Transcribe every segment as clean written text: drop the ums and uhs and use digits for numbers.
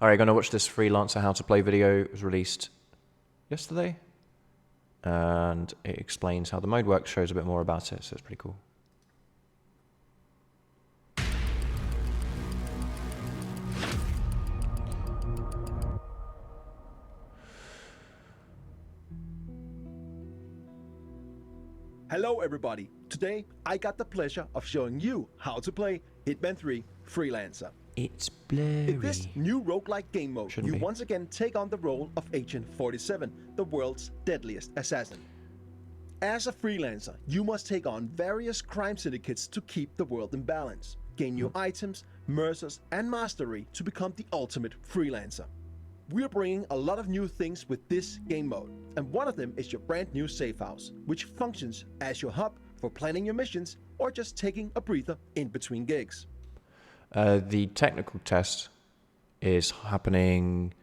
Alright, gonna watch this Freelancer how to play video. It was released yesterday. And it explains how the mode works, shows a bit more about it, so it's pretty cool. Hello everybody, today I got the pleasure of showing you how to play Hitman 3 Freelancer. It's blurry. In this new roguelike game mode, Shouldn't you be. once again take on the role of Agent 47, the world's deadliest assassin. As a freelancer, you must take on various crime syndicates to keep the world in balance, gain new items, mercers, and mastery to become the ultimate freelancer. We're bringing a lot of new things with this game mode, and one of them is your brand new safe house, which functions as your hub for planning your missions or just taking a breather in between gigs. The technical test is happening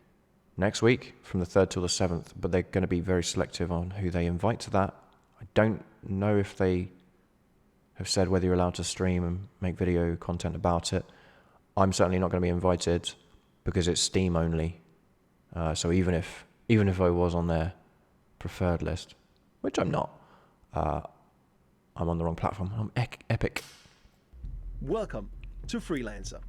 next week from the 3rd till the 7th, but they're going to be very selective on who they invite to that. I don't know if they have said whether you're allowed to stream and make video content about it. I'm certainly not going to be invited because it's Steam only. So even if I was on their preferred list, which I'm not, I'm on the wrong platform. I'm Epic. Welcome to Freelancer.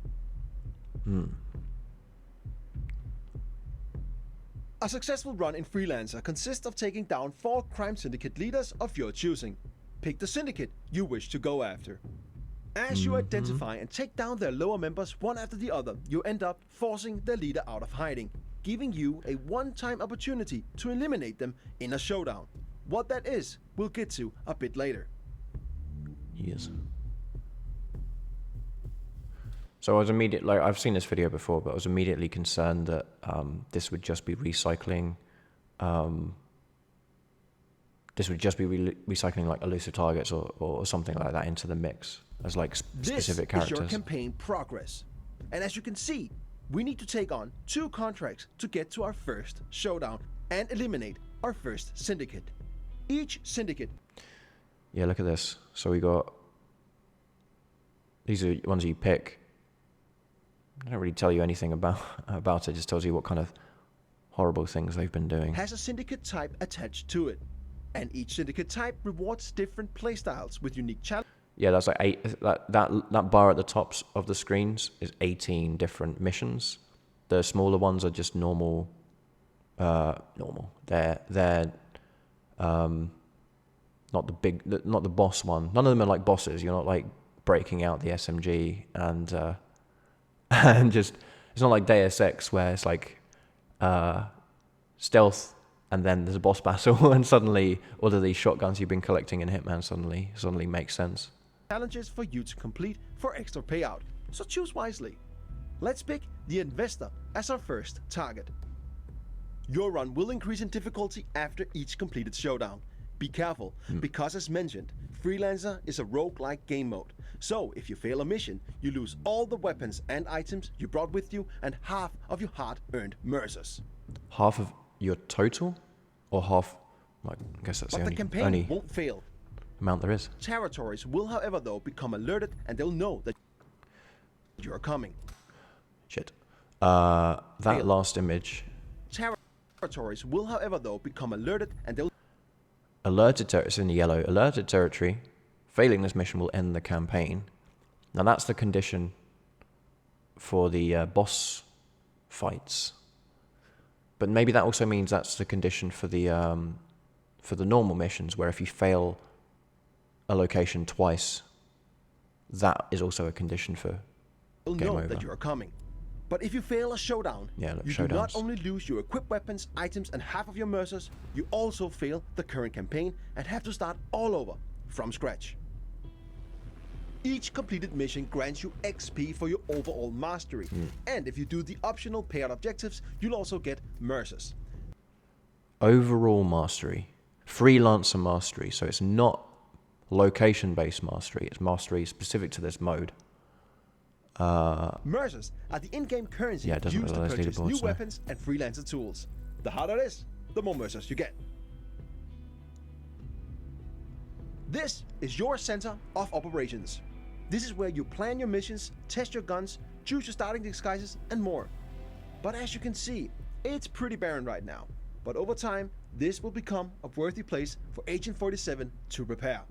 A successful run in Freelancer consists of taking down 4 crime syndicate leaders of your choosing. Pick the syndicate you wish to go after. As you identify and take down their lower members one after the other, you end up forcing their leader out of hiding, giving you a one-time opportunity to eliminate them in a showdown. What that is, we'll get to a bit later. Yes. So I was I've seen this video before, but I was immediately concerned that this would just be recycling. Recycling like elusive targets or something like that into the mix as like specific characters. This is your campaign progress. And as you can see, we need to take on 2 contracts to get to our first showdown and eliminate our first syndicate. Each syndicate... Yeah, look at this. So we got... These are ones you pick. I don't really tell you anything about it. It just tells you what kind of horrible things they've been doing. Has a syndicate type attached to it. And each syndicate type rewards different playstyles with unique challenges. Yeah, that's like 8. That bar at the tops of the screens is 18 different missions. The smaller ones are just normal. They're not the boss one. None of them are like bosses. You're not like breaking out the SMG and just. It's not like Deus Ex where it's like stealth and then there's a boss battle and suddenly all of these shotguns you've been collecting in Hitman suddenly makes sense. Challenges for you to complete for extra payout, so choose wisely. Let's pick the Investor as our first target. Your run will increase in difficulty after each completed showdown. Be careful, because as mentioned, Freelancer is a roguelike game mode. So if you fail a mission, you lose all the weapons and items you brought with you and half of your hard-earned mercers. Half of your total? Or half... I guess that's But the campaign won't fail. Amount there is. Territories will, however, though, become alerted and they'll know that you're coming. Shit. That last image... Territories will, however, though, become alerted and they'll... Alerted territory, it's in yellow. Alerted territory. Failing this mission will end the campaign. Now that's the condition for the boss fights. But maybe that also means that's the condition for the normal missions, where if you fail a location twice, that is also a condition for they'll game know over. that you're coming. But if you fail a showdown, Yeah, look, you Showdowns. do not only lose your equipped weapons, items, and half of your mercers, you also fail the current campaign and have to start all over from scratch. Each completed mission grants you XP for your overall mastery, and if you do the optional paired objectives, you'll also get mercers. Overall mastery. Freelancer mastery. So it's not location-based mastery. It's mastery specific to this mode. Mercers are the in-game currency Yeah, it doesn't used to realise purchase leaderboards, new no. weapons and freelancer tools. The harder it is, the more mercers you get. This is your center of operations. This is where you plan your missions, test your guns, choose your starting disguises, and more. But as you can see, it's pretty barren right now. But over time, this will become a worthy place for Agent 47 to repair.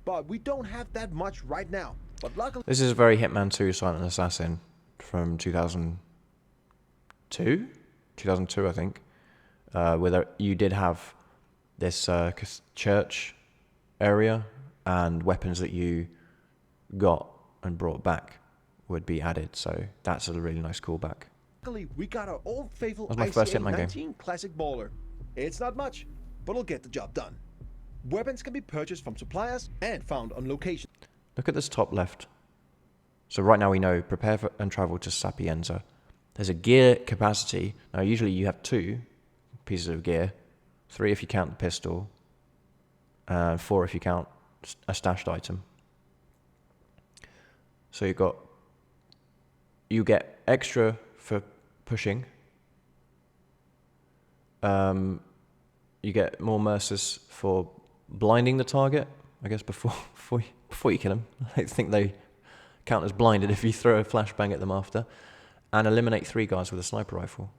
But we don't have that much right now. But luckily, This is very Hitman 2 Silent Assassin from 2002? 2002, I think. Where you did have this church area, and weapons that you got and brought back would be added. So that's a really nice callback. we got our old faithful That was my first Hitman game. ICA-19 classic bowler. It's not much, but it'll get the job done. Weapons can be purchased from suppliers and found on location. Look at this top left. So right now we know, prepare for and travel to Sapienza. There's a gear capacity. Now usually you have 2 pieces of gear. 3 if you count the pistol. 4 if you count a stashed item. So you get extra for pushing. You get more mercies for blinding the target, I guess, before you kill them. I think they count as blinded if you throw a flashbang at them after. And eliminate 3 guards with a sniper rifle.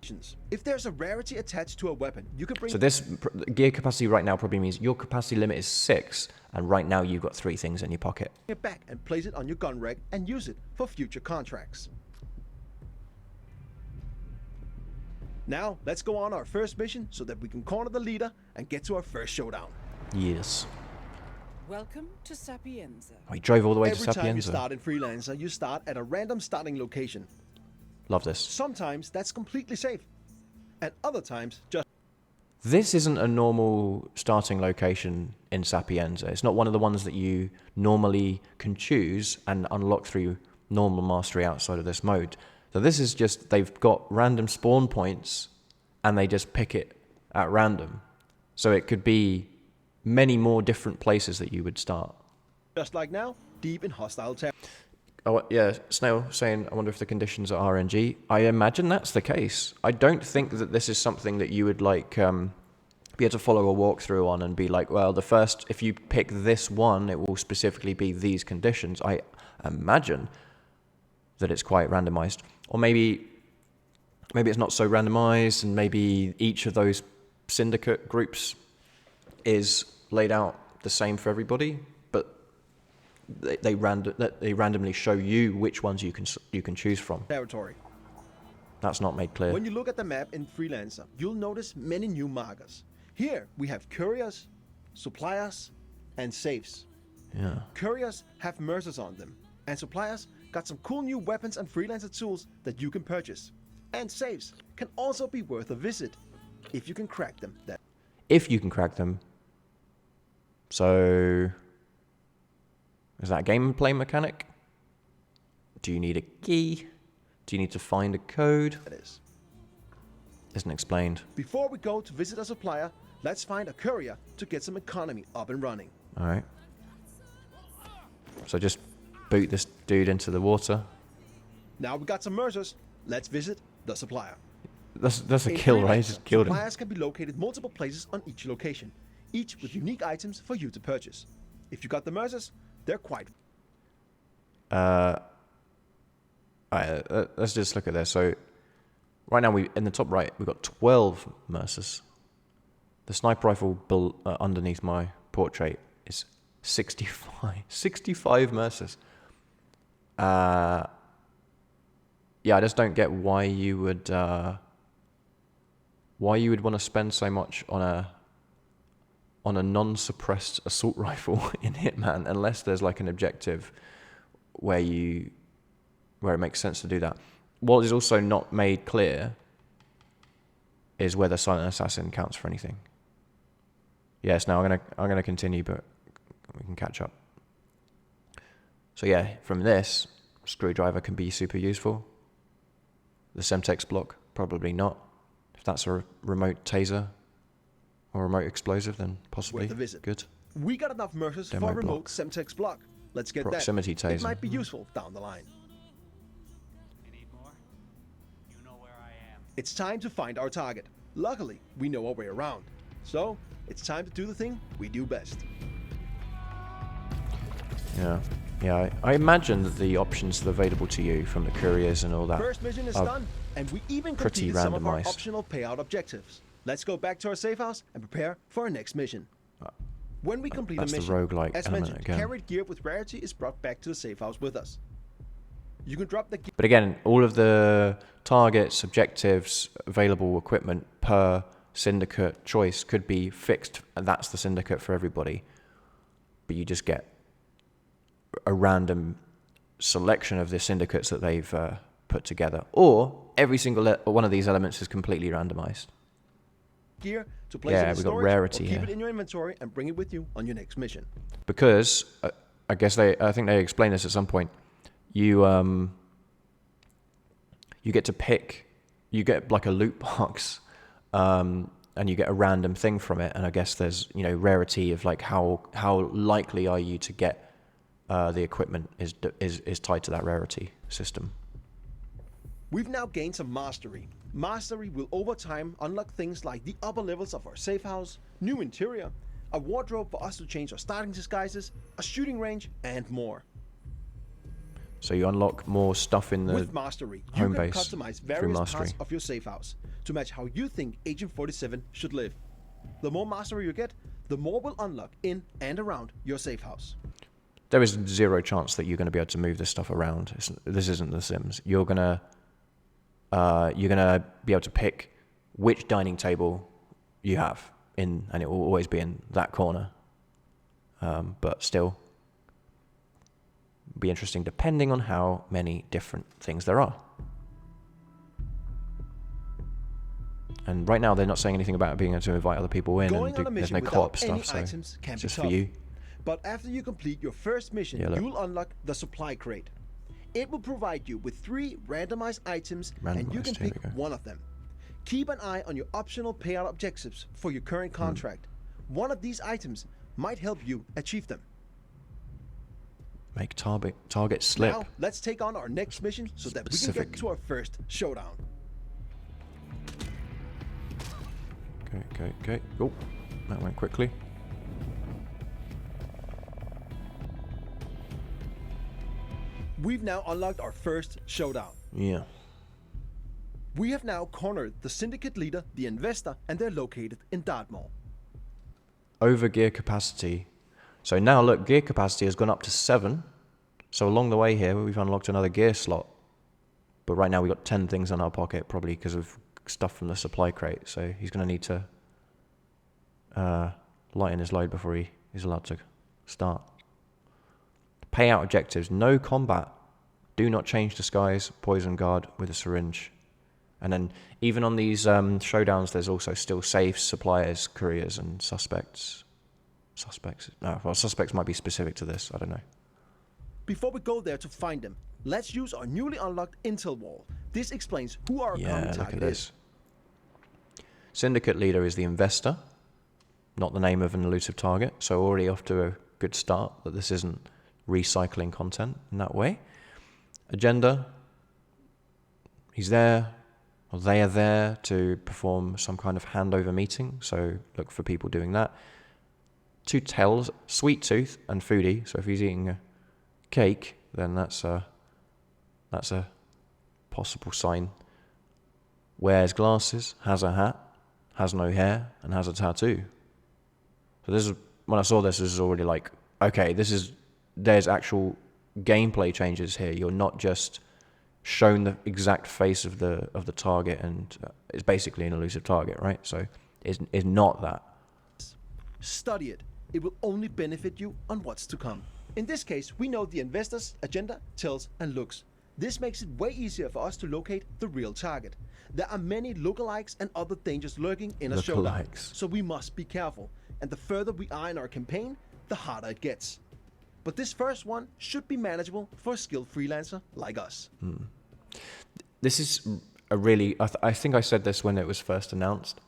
If there's a rarity attached to a weapon, you can bring... So this gear capacity right now probably means your capacity limit is 6, and right now you've got 3 things in your pocket. it back and place it on your gun rack and use it for future contracts. Now, let's go on our first mission so that we can corner the leader and get to our first showdown. Yes. Welcome to Sapienza. We drove all the way to Every time you Sapienza. start in Freelancer, you start at a random starting location. Love this. Sometimes that's completely safe, and other times just... This isn't a normal starting location in Sapienza. It's not one of the ones that you normally can choose and unlock through normal mastery outside of this mode. So this is just, they've got random spawn points and they just pick it at random. So it could be many more different places that you would start. Just like now, deep in hostile territory. Oh, yeah, Snail saying, I wonder if the conditions are RNG. I imagine that's the case. I don't think that this is something that you would like be able to follow a walkthrough on and be like, well, if you pick this one, it will specifically be these conditions. I imagine that it's quite randomized. Or maybe it's not so randomized, and maybe each of those syndicate groups is laid out the same for everybody, but they randomly show you which ones you can choose from. Territory. That's not made clear. When you look at the map in Freelancer, you'll notice many new markers. Here we have couriers, suppliers, and safes. Yeah. Couriers have mercers on them, and suppliers got some cool new weapons and Freelancer tools that you can purchase. And safes can also be worth a visit if you can crack them. If you can crack them. So, is that a gameplay mechanic? Do you need a key? Do you need to find a code? That is. Isn't explained. Before we go to visit a supplier, let's find a courier to get some economy up and running. All right. So just boot this dude into the water. Now we got some mercers. Let's visit the supplier. That's a In kill, right? Freelancer, Just killed him. suppliers can be located multiple places on each location, each with unique items for you to purchase. If you got the mercers, they're quite... Alright, let's just look at this. So, right now, in the top right, we've got 12 mercers. The sniper rifle underneath my portrait is 65. 65 mercers. Yeah, I just don't get why you would want to spend so much on a non-suppressed assault rifle in Hitman, unless there's like an objective where it makes sense to do that. What is also not made clear is whether Silent Assassin counts for anything. Yes, now I'm gonna continue, but we can catch up. So yeah, from this, screwdriver can be super useful. The Semtex block, probably not. If that's a remote taser or remote explosive, then possibly Worth a visit. good. We got enough mercers Demo for a remote block. Semtex block. Let's get Proximity that. It taser. might be useful down the line. You need more? You know where I am. It's time to find our target. Luckily, we know our way around. So, it's time to do the thing we do best. Yeah. Yeah, I imagine that the options that are available to you from the couriers and all that First mission is are done, and we even pretty completed some of our randomized. optional payout objectives. Let's go back to our safe house and prepare for our next mission. When we complete a that's the mission, roguelike as element mentioned, again. carried gear with rarity is brought back to the safe house with us. You can drop the gear. But again, all of the targets, objectives, available equipment per syndicate choice could be fixed, and that's the syndicate for everybody. But you just get a random selection of the syndicates that they've put together. Or every single one of these elements is completely randomized. Gear to place Yeah, it in we got storage rarity or keep here. it in your inventory and bring it with you on your next mission. Because, I think they explained this at some point, you get to pick, you get like a loot box, and you get a random thing from it, and I guess there's, rarity of like how likely are you to get the equipment is tied to that rarity system. We've now gained some mastery. Mastery will over time unlock things like the upper levels of our safe house, new interior, a wardrobe for us to change our starting disguises, a shooting range, and more. So you unlock more stuff in the With Mastery, you home can base customize through various Mastery. parts of your safe house to match how you think Agent 47 should live. The more Mastery you get, the more will unlock in and around your safe house. There is zero chance that you're going to be able to move this stuff around. This isn't The Sims. You're gonna be able to pick which dining table you have in, and it will always be in that corner. But still, be interesting depending on how many different things there are. And right now, they're not saying anything about being able to invite other people in, Going and on a there's mission no without co-op any stuff, so items can it's be just tough. for you. But after you complete your first mission, Yeah, look. you will unlock the supply crate. It will provide you with 3 randomized items, and you can Randomized, here pick we go. one of them. Keep an eye on your optional payout objectives for your current contract. One of these items might help you achieve them. Make target slip. Now, let's take on our next mission so that we can Specific. get to our first showdown. Okay. Oh, that went quickly. We've now unlocked our first showdown. Yeah. We have now cornered the syndicate leader, the investor, and they're located in Dartmoor. Over gear capacity. So now look, gear capacity has gone up to 7. So along the way here, we've unlocked another gear slot. But right now we've got 10 things in our pocket, probably because of stuff from the supply crate. So he's going to need to lighten his load before he is allowed to start. Payout objectives. No combat. Do not change disguise. Poison guard with a syringe. And then even on these showdowns, there's also still safes, suppliers, couriers, and suspects. Suspects might be specific to this. I don't know. Before we go there to find them, let's use our newly unlocked intel wall. This explains who our common Yeah, look at target this. is. Syndicate leader is the investor, not the name of an elusive target. So already off to a good start that this isn't recycling content in that way. Agenda. He's there, or they are there to perform some kind of handover meeting. So look for people doing that. 2 tells, sweet tooth and foodie. So if he's eating a cake, then that's a possible sign. Wears glasses, has a hat, has no hair, and has a tattoo. So this is, when I saw this is already like, okay, there's actual gameplay changes here. You're not just shown the exact face of the target, and it's basically an elusive target, right? So it's not that. Study it. It will only benefit you on what's to come. In this case, we know the investor's agenda, tells, and looks. This makes it way easier for us to locate the real target. There are many lookalikes and other dangers lurking in a showdown, Lookalikes. so we must be careful. And the further we are in our campaign, the harder it gets. But this first one should be manageable for a skilled freelancer like us. This is a really, I think I said this when it was first announced,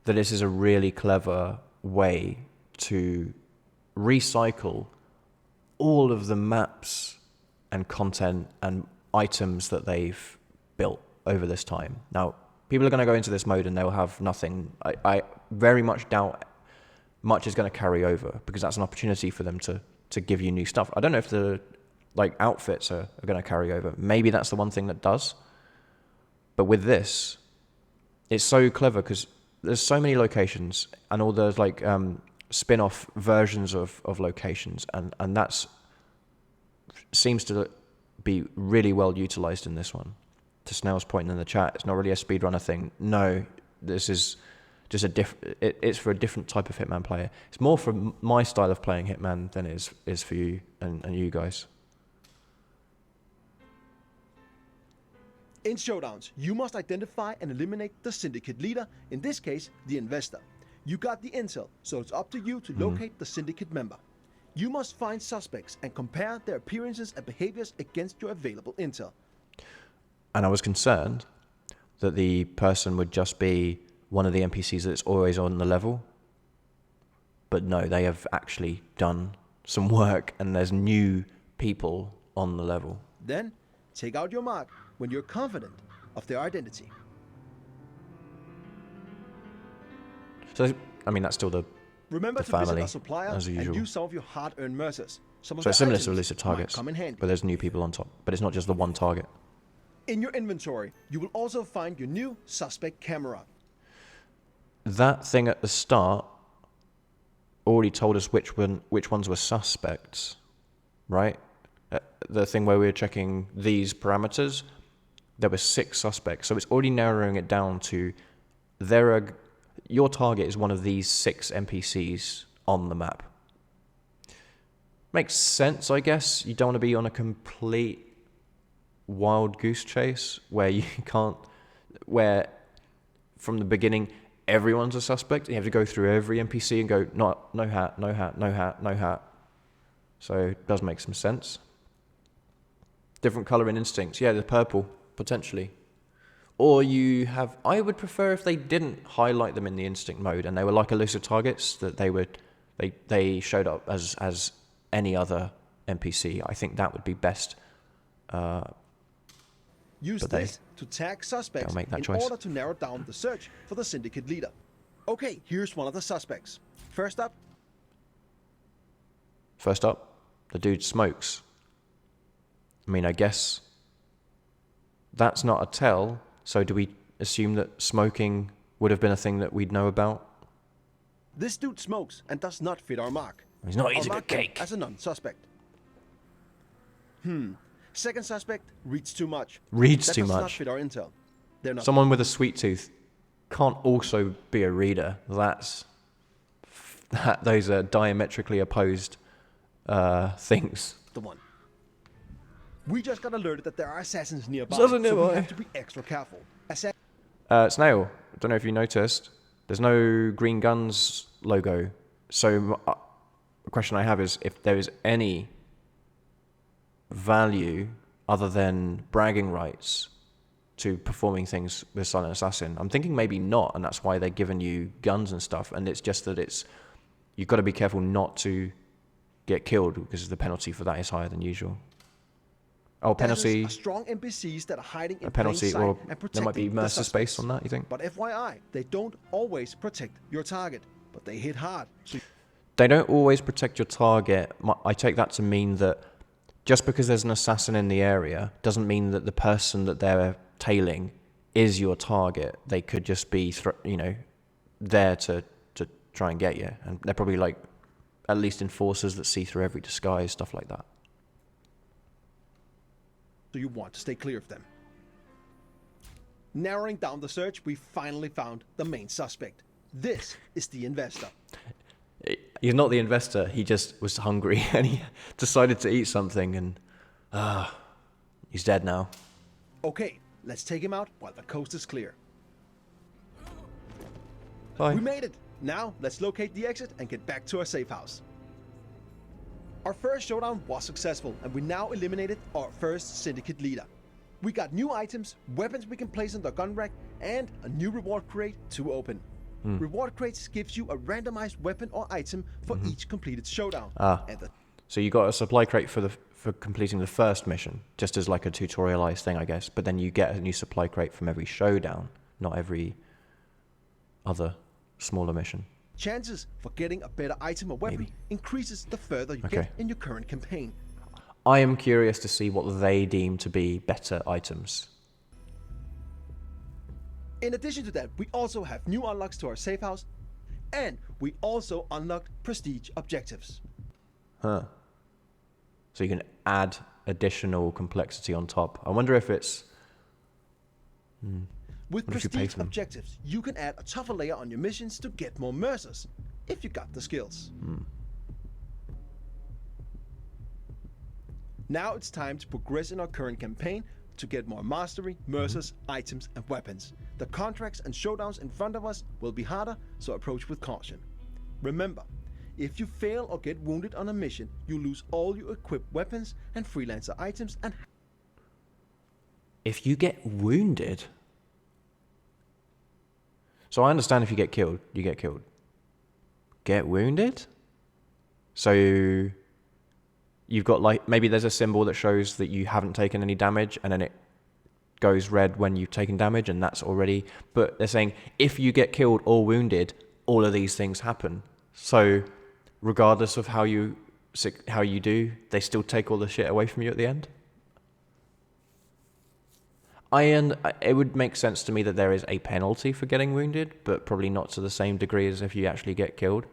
that this is a really clever way to recycle all of the maps and content and items that they've built over this time. Now, people are going to go into this mode and they'll have nothing. I very much doubt much is going to carry over, because that's an opportunity for them to to give you new stuff. I don't know if the like outfits are going to carry over. Maybe that's the one thing that does. But with this, it's so clever because there's so many locations and all those like spin-off versions of locations, and that's seems to be really well utilized in this one. To Snail's point in the chat, it's not really a speedrunner thing. No, this is just it's for a different type of Hitman player. It's more for my style of playing Hitman than it is for you and you guys. In Showdowns, you must identify and eliminate the syndicate leader, in this case, the investor. You got the intel, so it's up to you to locate the syndicate member. You must find suspects and compare their appearances and behaviors against your available intel. And I was concerned that the person would just be one of the NPCs that's always on the level. But no, they have actually done some work and there's new people on the level. Then, take out your mark when you're confident of their identity. So, I mean, that's still the Remember the to visit family, a supplier as and usual. use some of your hard-earned mercers. Some of So the it's similar to items elusive might targets, come in handy. but there's new people on top. But it's not just the one target. In your inventory, you will also find your new suspect camera. That thing at the start already told us which ones were suspects, right? The thing where we were checking these parameters, there were 6 suspects. So it's already narrowing it down to your target is one of these 6 NPCs on the map. Makes sense, I guess. You don't want to be on a complete wild goose chase where where from the beginning everyone's a suspect and you have to go through every NPC and go, no hat, no hat, no hat, no hat. So it does make some sense. Different color in instincts. Yeah, the purple, potentially. Or I would prefer if they didn't highlight them in the instinct mode and they were like elusive targets, that they showed up as any other NPC. I think that would be best. Use this to tag suspects in order to narrow down the search for the syndicate leader. Okay, here's one of the suspects. First up, the dude smokes. I mean, I guess that's not a tell. So do we assume that smoking would have been a thing that we'd know about? This dude smokes and does not fit our mark. He's not I'll eating a mark him cake. as a non-suspect. Second suspect reads too much. Reads that too does much. Not fit our intel. They're not. Someone with a sweet tooth can't also be a reader. Those are diametrically opposed things. The one. We just got alerted that there are assassins nearby, Assassins so we nearby. have to be extra careful. Snail, I don't know if you noticed, there's no green guns logo. So the question I have is if there is any value other than bragging rights to performing things with Silent Assassin. I'm thinking maybe not, and that's why they're giving you guns and stuff, and it's just that you've got to be careful not to get killed because the penalty for that is higher than usual. Oh, penalty. Strong NPCs that are hiding in A penalty, plain sight or and there might be protecting the mercer space suspects. on that, you think? But FYI, they don't always protect your target, but they hit hard. So They don't always protect your target. I take that to mean that just because there's an assassin in the area doesn't mean that the person that they're tailing is your target. They could just be, there to try and get you. And they're probably like at least enforcers that see through every disguise, stuff like that. So you want to stay clear of them. Narrowing down the search, we finally found the main suspect. This is the investor. He's not the investor. He just was hungry and he decided to eat something and he's dead now. Okay, let's take him out while the coast is clear. Bye. We made it. Now let's locate the exit and get back to our safe house. Our first showdown was successful and we now eliminated our first syndicate leader. We got new items, weapons we can place in the gun rack, and a new reward crate to open. Reward crates gives you a randomized weapon or item for each completed showdown. So you got a supply crate for completing the first mission, just as like a tutorialized thing, I guess. But then you get a new supply crate from every showdown, not every other smaller mission. Chances for getting a better item or weapon Maybe. increases the further you Okay. get in your current campaign. I am curious to see what they deem to be better items. In addition to that, we also have new unlocks to our safe house, and we also unlocked prestige objectives. Huh. So you can add additional complexity on top. I wonder if it's... With What if you pay prestige for them? objectives, you can add a tougher layer on your missions to get more mercers, if you got the skills. Now it's time to progress in our current campaign to get more mastery, mercers, items, and weapons. The contracts and showdowns in front of us will be harder, so approach with caution. Remember, if you fail or get wounded on a mission, you lose all your equipped weapons and freelancer items and If you get wounded... So I understand if you get killed, you get killed. Get wounded? So you've got like, maybe there's a symbol that shows that you haven't taken any damage, and then it goes red when you've taken damage, and that's already... But they're saying if you get killed or wounded, all of these things happen. So regardless of how you do, they still take all the shit away from you at the end? It would make sense to me that there is a penalty for getting wounded, but probably not to the same degree as if you actually get killed.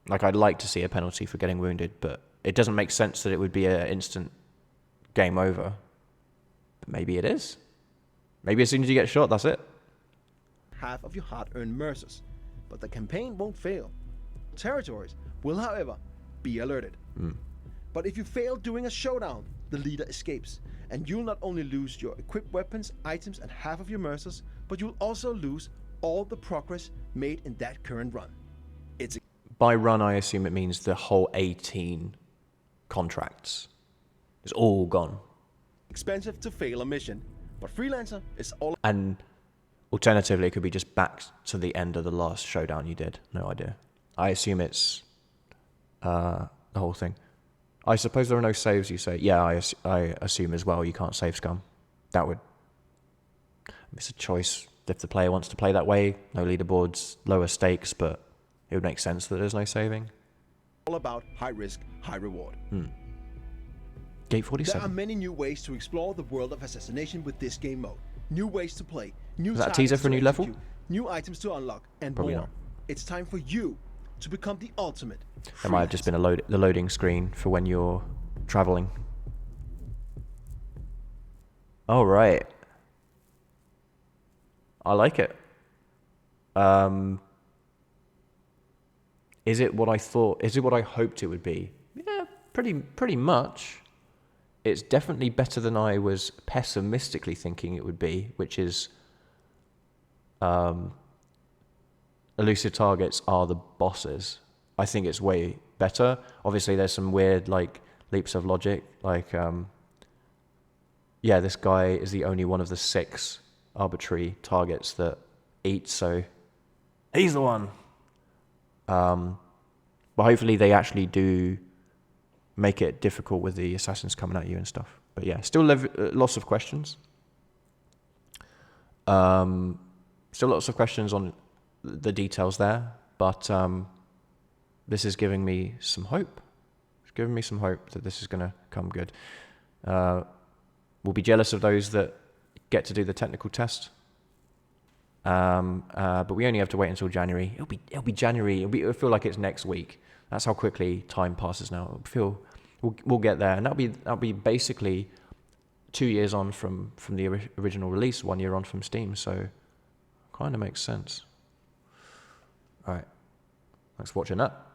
Like, I'd like to see a penalty for getting wounded, but it doesn't make sense that it would be an instant game over. But maybe it is. Maybe as soon as you get shot, that's it. half of your hard-earned mercers. But the campaign won't fail. Territories will, however, be alerted. But if you fail doing a showdown, the leader escapes, and you'll not only lose your equipped weapons, items, and half of your mercers, but you'll also lose all the progress made in that current run. It's By run, I assume it means the whole 18 contracts. It's all gone. expensive to fail a mission, but Freelancer is all And alternatively, it could be just back to the end of the last showdown you did. No idea. I assume it's the whole thing. I suppose there are no saves, you say. Yeah, I assume as well you can't save scum. That would... It's a choice if the player wants to play that way. No leaderboards, lower stakes, but it would make sense that there's no saving. about high risk, high reward. Gate There are 47. many new ways to explore the world of assassination with this game mode. New ways to play, new Is that a targets teaser for a to new level? execute, new items to unlock, and Probably more. not. It's time for you to become the ultimate. There might have just been the loading screen for when you're traveling. All right. I like it. Is it what I thought? Is it what I hoped it would be? Yeah, pretty much. It's definitely better than I was pessimistically thinking it would be, which is elusive targets are the bosses. I think it's way better. Obviously, there's some weird like leaps of logic. Like, yeah, this guy is the only one of the 6 arbitrary targets that eat, so he's the one. But hopefully they actually do make it difficult with the assassins coming at you and stuff. But yeah, still lots of questions. Still lots of questions on the details there, but this is giving me some hope. It's giving me some hope that this is going to come good. We'll be jealous of those that get to do the technical test. But we only have to wait until January. It'll be January. It'll feel like it's next week. That's how quickly time passes now. We'll get there, and that'll be basically 2 years on from the original release, 1 year on from Steam. So, kind of makes sense. All right, thanks for watching that.